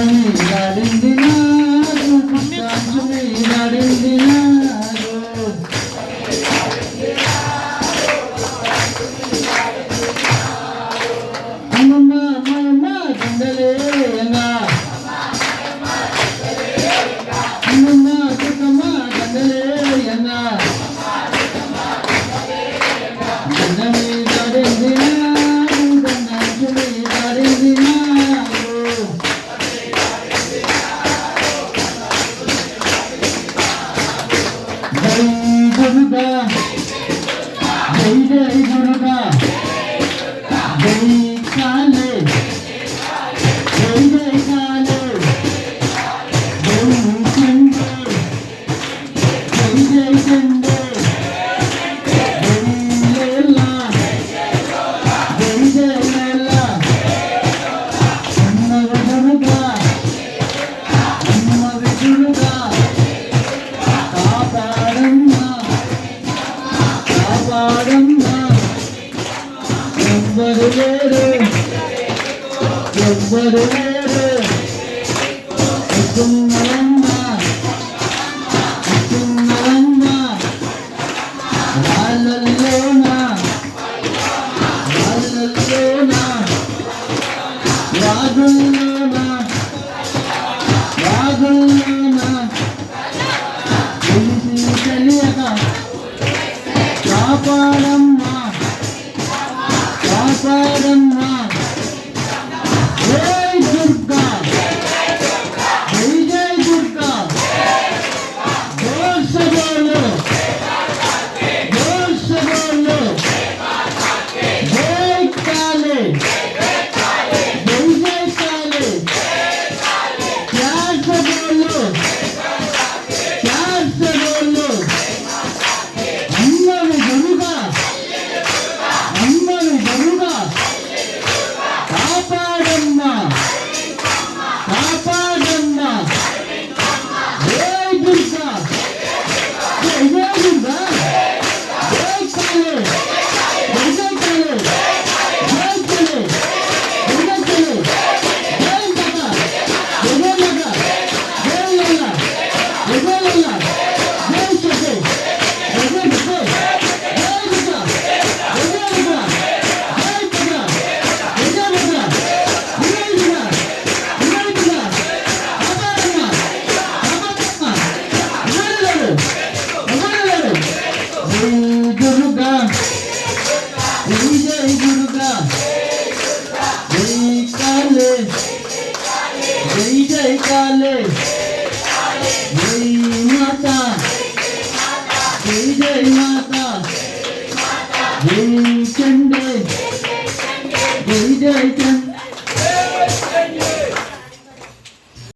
మీరాడింది నాడు పుట్టాంచు మీరాడింది నాడు అమ్మమ్మ అమ్మమ్మ దండలేయంగా అమ్మమ్మ కుక్కమ్మ దండలేయంగా దండ మీరాడింది నాడు దండాంచు మీరాడింది दुर्गा जय जय दुर्गा जय काले जय जय काले जय चंडे जय जय चंडे जय लेला जय जय लेला अम्मा दुर्गा ఎవ్వరు లేరు ఇస్తున్నమ్మ వాళ్ళల్లోన రాగుల్లోన తెలిసి తెలియక కాపాడమ్మా జై దుర్గా జై జై దుర్గా జోర్ से बोलो जय काले जय जय काले प्यार से बोलो अम्मा दुर्गा కాపాడమ్మా జై దుర్గా జై జై దుర్గా జై కాళే జై జై కాళే జై కాళే జై కాళే జై మాతా జై మాతా జై లల్లా జై లల్లా జై సతే జై సతే జై దుర్గా జై దుర్గా జై దుర్గా जय जय काले जय माता जय जय माता जय चंडे जय जय चंडे